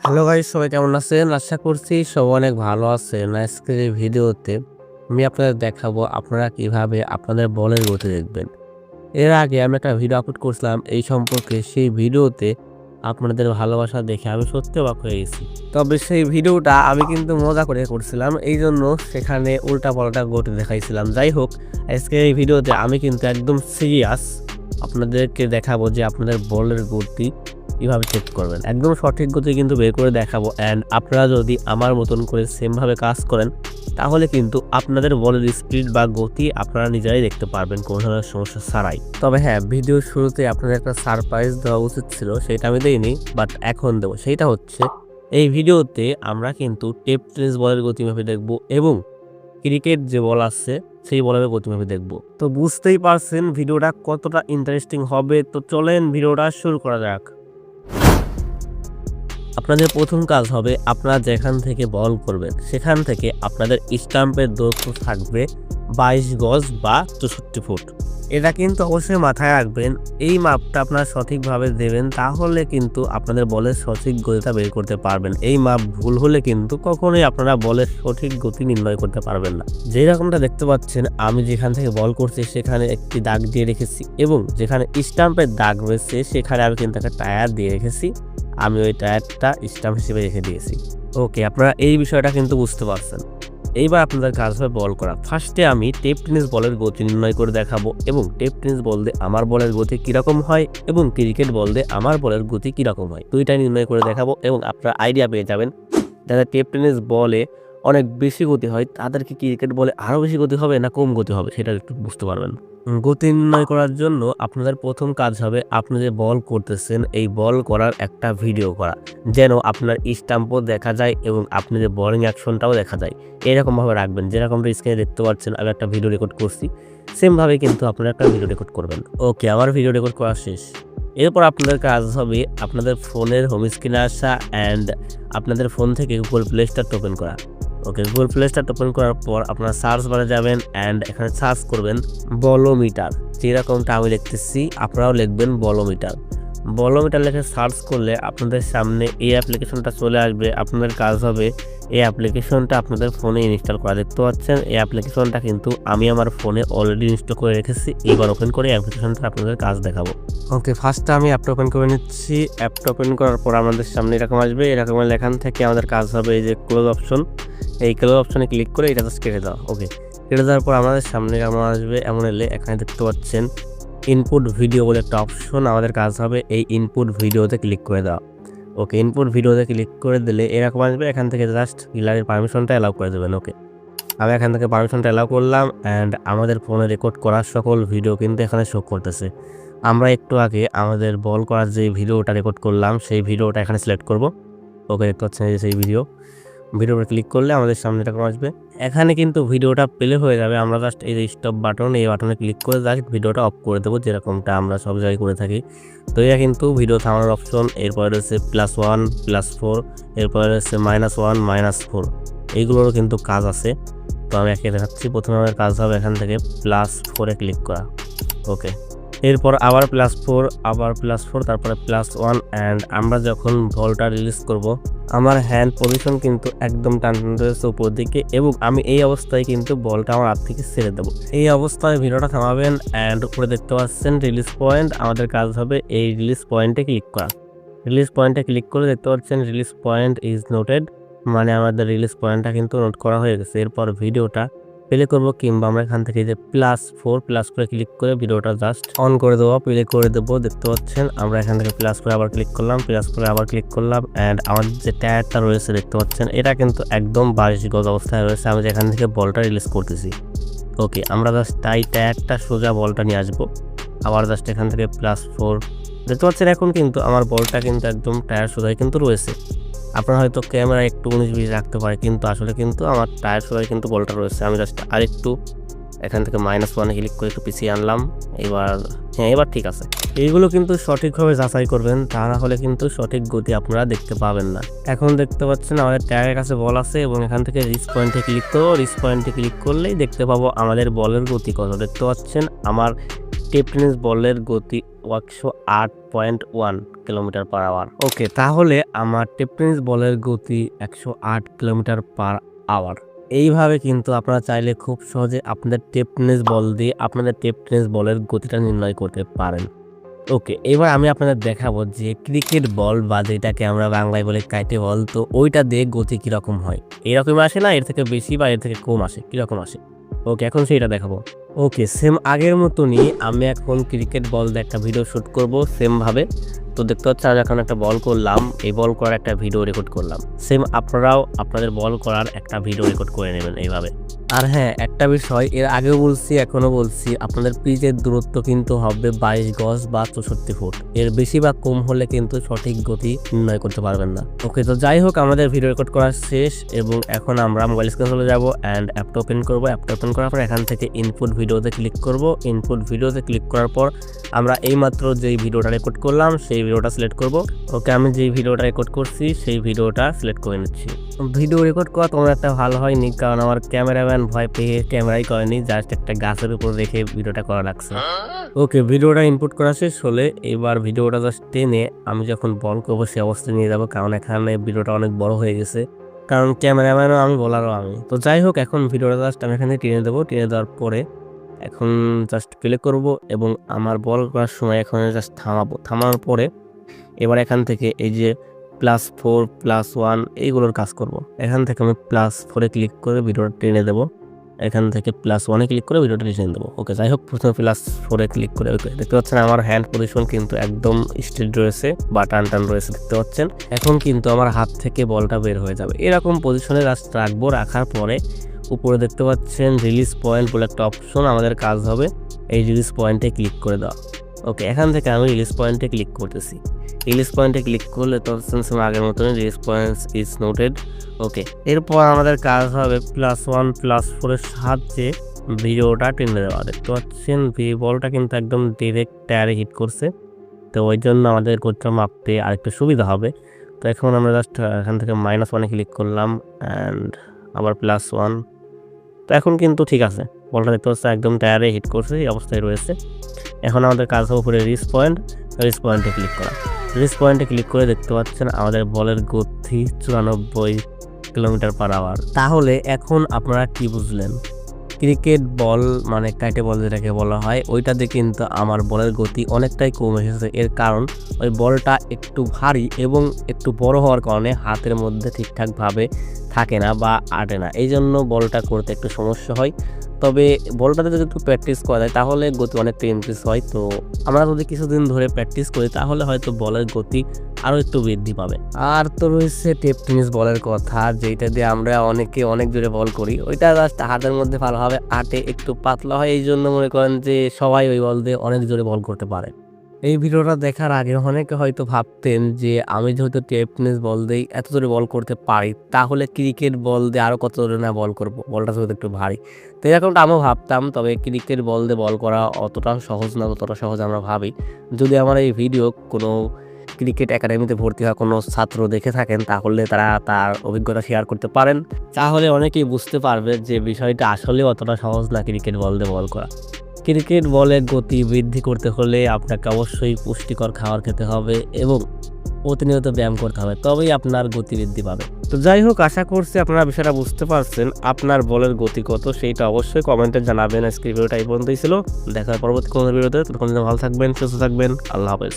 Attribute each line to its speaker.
Speaker 1: Hello guys, সবাই কেমন আছেন? আশা করছি সবাই অনেক ভালো আছেন। আজকের এই ভিডিওতে আমি আপনাদের দেখাবো আপনারা কিভাবে আপনাদের বলের গতি দেখবেন। এর আগে আমি একটা ভিডিও আপলোড করছিলাম এই সম্পর্কে। সেই ভিডিওতে আপনাদের ভালোবাসা দেখে আমি সত্যি অবাক হয়ে গেছি। তবে সেই ভিডিওটা আমি কিন্তু মজা করে করছিলাম। এইজন্য সেখানে উল্টাপাল্টা গতি দেখাইছিলাম। যাই হোক, আজকের এই ভিডিওতে আমি কিন্তু একদম সিরিয়াস আপনাদেরকে দেখাবো যে আপনাদের বলের গতি কিভাবে চেক করবেন। একদম সঠিক গতি কিন্তু বের করে দেখাবো। অ্যান্ড আপনারা যদি আমার মতন করে সেমভাবে কাজ করেন তাহলে কিন্তু আপনাদের বলের স্পিড বা গতি আপনারা নিজেরাই দেখতে পারবেন কোনো ধরনের সমস্যা ছাড়াই। তবে হ্যাঁ, ভিডিওর শুরুতে আপনাদের একটা সারপ্রাইজ দেওয়া উচিত ছিল, সেটা আমি দেইনি, বাট এখন দেবো। সেইটা হচ্ছে এই ভিডিওতে আমরা কিন্তু টেপ টেনিস বলের গতিমাপি দেখব এবং ক্রিকেট যে বল আছে সেই বলের গতিমাপি দেখব। তো বুঝতেই পারছেন ভিডিওটা কতটা ইন্টারেস্টিং হবে। তো চলেন ভিডিওটা শুরু করা যাক। আপনাদের প্রথম কাজ হবে আপনারা যেখান থেকে বল করবেন সেখান থেকে আপনাদের স্টাম্পের দূরত্ব থাকবে 22 গজ বা 64 ফুট। এটা কিন্তু অবশ্যই মাথায় রাখবেন। এই মাপটা আপনারা সঠিকভাবে দেবেন, তাহলে কিন্তু আপনাদের বলের সঠিক গতিটা বের করতে পারবেন। এই মাপ ভুল হলে কিন্তু কখনোই আপনারা বলের সঠিক গতি নির্ণয় করতে পারবেন না। যেরকমটা দেখতে পাচ্ছেন আমি যেখান থেকে বল করছি সেখানে একটি দাগ দিয়ে রেখেছি এবং যেখানে স্টাম্পের দাগ রয়েছে সেখানে আমি কিন্তু একটা টায়ার দিয়ে রেখেছি। আমি ওই টায়ারটা স্টাম্প হিসেবে রেখে দিয়েছি। ওকে, আপনারা এই বিষয়টা কিন্তু বুঝতে পারছেন। এইবার আপনাদের কাজ হবে বল করা। ফার্স্টে আমি টেপ টেনিস বলের গতি নির্ণয় করে দেখাবো এবং টেপ টেনিস বল দিয়ে আমার বলের গতি কীরকম হয় এবং ক্রিকেট বল দিয়ে আমার বলের গতি কীরকম হয়, দুইটাই নির্ণয় করে দেখাবো এবং আপনারা আইডিয়া পেয়ে যাবেন। যাদের টেপ টেনিস বলে অনেক বেশি গতি হয় তাদেরকে ক্রিকেট বলে আরও বেশি গতি হবে না কম গতি হবে সেটা একটু বুঝতে পারবেন। গতি নির্ণয় করার জন্য আপনাদের প্রথম কাজ হবে আপনি যে বল করতেছেন এই বল করার একটা ভিডিও করা, যেন আপনার স্টাম্পও দেখা যায় এবং আপনি যে বোলিং অ্যাকশনটাও দেখা যায়। এরকমভাবে রাখবেন যেরকমটা স্ক্রিনে দেখতে পাচ্ছেন। আমি একটা ভিডিও রেকর্ড করছি, সেমভাবে কিন্তু আপনারা একটা ভিডিও রেকর্ড করবেন। ওকে, আমার ভিডিও রেকর্ড করা শেষ। এরপর আপনাদের কাজ হবে আপনাদের ফোনের হোম স্ক্রিনে আসা অ্যান্ড আপনাদের ফোন থেকে গুগল প্লে স্টোর ওপেন করা। ওকে, গুগল প্লে স্টোর ওপেন করার পর আপনারা সার্চ বারে যাবেন অ্যান্ড এখানে সার্চ করবেন বলোমিটার। যেরকমটা আমি লিখতেছি আপনারাও লিখবেন বলোমিটার। বলোমিটার লিখে সার্চ করলে আপনাদের সামনে এই অ্যাপ্লিকেশনটা চলে আসবে। আপনাদের কাজ হবে এই অ্যাপ্লিকেশনটা আপনাদের ফোনে ইনস্টল করা। দেখতে পাচ্ছেন এই অ্যাপ্লিকেশনটা কিন্তু আমি আমার ফোনে অলরেডি ইনস্টল করে রেখেছি। এবার ওপেন করে অ্যাপ্লিকেশনটা আপনাদের কাজ দেখাবো। ওকে, ফার্স্টে আমি অ্যাপটা ওপেন করে নিচ্ছি। অ্যাপটা ওপেন করার পর আমাদের সামনে এরকম আসবে। এরকম এখান থেকে আমাদের কাজ হবে এই যে ক্লোজ অপশন, এই ক্লোজ অপশনে ক্লিক করে এটা জাস্ট কেটে দাও। ওকে, কেটে দেওয়ার পর আমাদের সামনে কেমন আসবে এমন এলে এখানে দেখতে পাচ্ছেন ইনপুট ভিডিও বলে একটা অপশন। আমাদের কাজ হবে এই ইনপুট ভিডিওতে ক্লিক করে দেওয়া। ওকে, ইনপুট ভিডিওতে ক্লিক করে দিলে এরকম আসবে। এখান থেকে জাস্ট গ্যালারির পারমিশনটা অ্যালাউ করে দেবেন। ওকে, আমি এখান থেকে পারমিশনটা অ্যালাউ করলাম অ্যান্ড আমাদের ফোনে রেকর্ড করা সকল ভিডিও কিন্তু এখানে শো করতেছে। আমরা একটু আগে আমাদের বল করার যে ভিডিওটা রেকর্ড করলাম সেই ভিডিওটা এখানে সিলেক্ট করব। ওকে, দেখতে পাচ্ছেন এই যে সেই ভিডিওটা ক্লিক করলে আমাদের সামনে এরকম আসবে। এখানে কিন্তু ভিডিওটা প্লে হয়ে যাবে। আমরা জাস্ট এই যে স্টপ বাটন, এই বাটনে ক্লিক করে জাস্ট ভিডিওটা অফ করে দেবো, যেরকমটা আমরা সব জায়গায় করে থাকি। তো এটা কিন্তু ভিডিও থামানোর অপশন। এরপরে রয়েছে +1 +4, এরপরে রয়েছে -1 -4, এইগুলোরও কিন্তু কাজ আছে। তো আমি একে দেখাচ্ছি। প্রথমে আমাদের কাজ হবে এখান থেকে +4 ক্লিক করা। ওকে, এরপর আবার +4, আবার +4, তারপরে +1 অ্যান্ড আমরা যখন বলটা রিলিজ করব আমার হ্যান্ড পজিশন কিন্তু একদম টান রয়েছে উপর দিকে এবং আমি এই অবস্থায় কিন্তু বলটা আমার হাত থেকে ছেড়ে দেবো। এই অবস্থায় ভিডিওটা থামাবেন অ্যান্ড উপরে দেখতে পাচ্ছেন রিলিজ পয়েন্ট। আমাদের কাজ হবে এই রিলিজ পয়েন্টে ক্লিক করা। রিলিজ পয়েন্টে ক্লিক করে দেখতে পাচ্ছেন রিলিজ পয়েন্ট ইজ নোটেড, মানে আমাদের রিলিজ পয়েন্টটা কিন্তু নোট করা হয়ে গেছে। এরপর ভিডিওটা প্লে করবো কিংবা আমরা এখান থেকে যে +4 ক্লিক করে ভিডিওটা জাস্ট অন করে দেবো, প্লে করে দেবো। দেখতে পাচ্ছেন আমরা এখান থেকে +4 আবার ক্লিক করলাম, +4 আবার ক্লিক করলাম অ্যান্ড আমাদের যে টায়ারটা রয়েছে দেখতে পাচ্ছেন এটা কিন্তু একদম 22 গজ অবস্থায় রয়েছে। আমি যেখান থেকে বলটা রিলিজ করতেছি। ওকে, আমরা জাস্ট তাই টায়ারটা সোজা বলটা নিয়ে আসবো। আবার জাস্ট এখান থেকে +4 দেখতে পাচ্ছেন এখন কিন্তু আমার বলটা কিন্তু একদম টায়ার সোজাই কিন্তু রয়েছে। আপনার হয়তো ক্যামেরা একটু 19-20 রাখতে পারে, কিন্তু আসলে কিন্তু আমার টায়ার সোজাই কিন্তু বলটা রয়েছে। আমি জাস্ট আরেকটু এখান থেকে -1 ক্লিক করে একটু পিছিয়ে আনলাম। এবার ঠিক আছে। এইগুলো কিন্তু সঠিকভাবে যাচাই করবেন, তা না হলে কিন্তু সঠিক গতি আপনারা দেখতে পাবেন না। এখন দেখতে পাচ্ছেন আমাদের টায়ারের কাছে বল আছে এবং এখান থেকে রিচ পয়েন্টে ক্লিক করবো। রিচ পয়েন্টে ক্লিক করলেই দেখতে পাবো আমাদের বলের গতি কত। দেখতে পাচ্ছেন আমার টেপ টেনিস বলের গতি 108.1 কিলোমিটার পার আওয়ার। ওকে, তাহলে আমার টেপ টেনিস বলের গতি 108 কিলোমিটার পার আওয়ার। এইভাবে কিন্তু আপনারা চাইলে খুব সহজে আপনাদের টেপ টেনিস বল দিয়ে আপনাদের টেপ টেনিস বলের গতিটা নির্ণয় করতে পারেন। ওকে, এবার আমি আপনাদের দেখাবো যে ক্রিকেট বল বা যেটাকে আমরা বাংলায় বলি কাইটে বল, তো ওইটা দিয়ে গতি কীরকম হয়। এরকম আসে না, এর থেকে বেশি বা এর থেকে কম আসে, কীরকম আসে। ওকে, এখন সেইটা দেখাবো। ওকে, সেম আগের মতনই আমি এখন ক্রিকেট বল দিয়ে একটা ভিডিও শ্যুট করবো সেমভাবে। তো দেখতে হচ্ছে আমি এখন একটা বল করলাম, এই বল করার একটা ভিডিও রেকর্ড করলাম। সেম আপনারাও আপনাদের বল করার একটা ভিডিও রেকর্ড করে নেবেন এইভাবে। আর হ্যাঁ, একটা বিষয় এর আগেও বলছি এখনও বলছি, আপনাদের পিচের দূরত্ব কিন্তু হবে 22 গজ বা 64 ফুট। এর বেশি বা কম হলে কিন্তু সঠিক গতি নির্ণয় করতে পারবেন না। ওকে, তো যাই হোক, আমাদের ভিডিও রেকর্ড করা শেষ এবং এখন আমরা মোবাইল স্ক্রিনে চলে যাবো অ্যান্ড অ্যাপটা ওপেন করবো। অ্যাপটা ওপেন করার পর এখান থেকে ইনপুট ভিডিওতে ক্লিক করব। ইনপুট ভিডিওতে ক্লিক করার পর আমরা এইমাত্র যেই ভিডিওটা রেকর্ড করলাম সেই ভিডিওটা সিলেক্ট করব। ওকে, আমি যেই ভিডিওটা রেকর্ড করছি সেই ভিডিওটা সিলেক্ট করে নিচ্ছি। ভিডিও রেকর্ড করা তোমার একটা ভালো হয়নি, কারণ আমার ক্যামেরাম্যান ভয় পেয়ে ক্যামেরাই করেনি, জাস্ট একটা গাছের উপর রেখে ভিডিওটা করা লাগছে। ওকে, ভিডিওটা ইনপুট করা শেষ হলে এবার ভিডিওটা জাস্ট টেনে আমি যখন বল করবো সে অবস্থায় নিয়ে যাবো, কারণ এখানে ভিডিওটা অনেক বড় হয়ে গেছে, কারণ ক্যামেরাম্যানও আমি বলারও আমি। তো যাই হোক, এখন ভিডিওটা জাস্ট আমি এখানে টেনে দেবো। টেনে দেওয়ার পরে এখন জাস্ট প্লে করব এবং আমার বল করার সময় এখন জাস্ট থামাবো। থামানোর পরে এবার এখান থেকে এই যে +4 +1 এইগুলোর কাজ করব। এখান থেকে আমি +4-এ ক্লিক করে ভিডিওটা টেনে দেবো। এখান থেকে +1-এ ক্লিক করে ভিডিওটা টেনে দেবো। ওকে, যাই হোক, প্রথমে +4-এ ক্লিক করে দেখতে পাচ্ছেন আমার হ্যান্ড পজিশন কিন্তু একদম স্ট্রেট রয়েছে বা টান রয়েছে, দেখতে পাচ্ছেন। এখন কিন্তু আমার হাত থেকে বলটা বের হয়ে যাবে, এরকম পজিশনে জাস্ট রাখবো। রাখার পরে উপরে দেখতে পাচ্ছেন রিলিজ পয়েন্ট বলে একটা অপশন, আমাদের কাজ হবে এই রিলিজ পয়েন্টে ক্লিক করে দেওয়া। ওকে, এখান থেকে আমি রিলিজ পয়েন্টে ক্লিক করতেছি। রিলিজ পয়েন্টে ক্লিক করলে তো আগের মতনই রিলিজ পয়েন্ট ইজ নোটেড। ওকে, এরপর আমাদের কাজ হবে +1 +4-এর সাহায্যে ভিডিওটা টেনে দেওয়া। দেখতে পাচ্ছেন বলটা কিন্তু একদম ডিরেক্ট টায়ারে হিট করছে, তো ওই জন্য আমাদের গতিটা মাপতে আরেকটু সুবিধা হবে। তো এখন আমরা জাস্ট এখান থেকে -1-এ ক্লিক করলাম অ্যান্ড আবার +1। তো এখন কিন্তু ঠিক আছে, বলটা দেখতে পাচ্ছি একদম টায়ারে হিট করছে, এই অবস্থায় রয়েছে। এখন আমাদের কাজ হবে উপরে রিলিজ পয়েন্টে ক্লিক করা। রিলিজ পয়েন্টে ক্লিক করে দেখতে পাচ্ছেন আমাদের বলের গতি 94 কিলোমিটার পার আওয়ার। তাহলে এখন আপনারা কি বুঝলেন? ক্রিকেট বল মানে কাইটে বল যেটাকে বলা হয়, ওইটাতে কিন্তু আমার বলের গতি অনেকটাই কমে এসেছে। এর কারণ ওই বলটা একটু ভারী এবং একটু বড় হওয়ার কারণে হাতের মধ্যে ঠিকঠাকভাবে থাকে না বা আটে না, এই জন্য বলটা করতে একটু সমস্যা হয়। তবে বলটাতে যদি একটু প্র্যাকটিস করা যায় তাহলে গতি অনেকটা ইনক্রিজ হয়। তো আমরা যদি কিছুদিন ধরে প্র্যাকটিস করি তাহলে হয়তো বলের গতি আরও একটু বৃদ্ধি পাবে। আর তো রয়েছে টেপ টেনিস বলের কথা, যেটা দিয়ে আমরা অনেকে অনেক জোরে বল করি, ওইটা জাস্ট হাতের মধ্যে ভালোভাবে আটে, একটু পাতলা হয়, এই জন্য মনে করেন যে সবাই ওই বল দিয়ে অনেক জোরে বল করতে পারে। এই ভিডিওটা দেখার আগে অনেকে হয়তো ভাবতেন যে আমি যেহেতু টেপ টেনিস বল দিই এত জোরে বল করতে পারি, তাহলে ক্রিকেট বল দিয়ে আরও কত জোরে না বল করবো, বলটা যেহেতু একটু ভারী। তো এরকমটা আমিও ভাবতাম, তবে ক্রিকেট বল দিয়ে বল করা অতটা সহজ না, যতটা সহজ আমরা ভাবি। যদি আমার এই ভিডিও কোনো ক্রিকেট একাডেমিতে ভর্তি হওয়া কোনো ছাত্র দেখে থাকেন তাহলে তারা তার অভিজ্ঞতা শেয়ার করতে পারেন, তাহলে অনেকেই বুঝতে পারবে যে বিষয়টা আসলে অতটা সহজ না ক্রিকেট বল দিয়ে বল করা। ক্রিকেট বলের গতি বৃদ্ধি করতে হলে আপনাকে অবশ্যই পুষ্টিকর খাবার খেতে হবে এবং প্রতিনিয়ত ব্যায়াম করতে হবে, তবেই আপনার গতি বৃদ্ধি পাবে। তো যাই হোক, আশা করছি আপনারা বিষয়টা বুঝতে পারছেন। আপনার বলের গতি কত সেইটা অবশ্যই কমেন্টে জানাবেন। আজকের ভিডিওটা এই পর্যন্তই ছিল, দেখা হয় পরবর্তী কোনো ভিডিওতে। তখন ভালো থাকবেন, সুস্থ থাকবেন, আল্লাহ হাফেজ।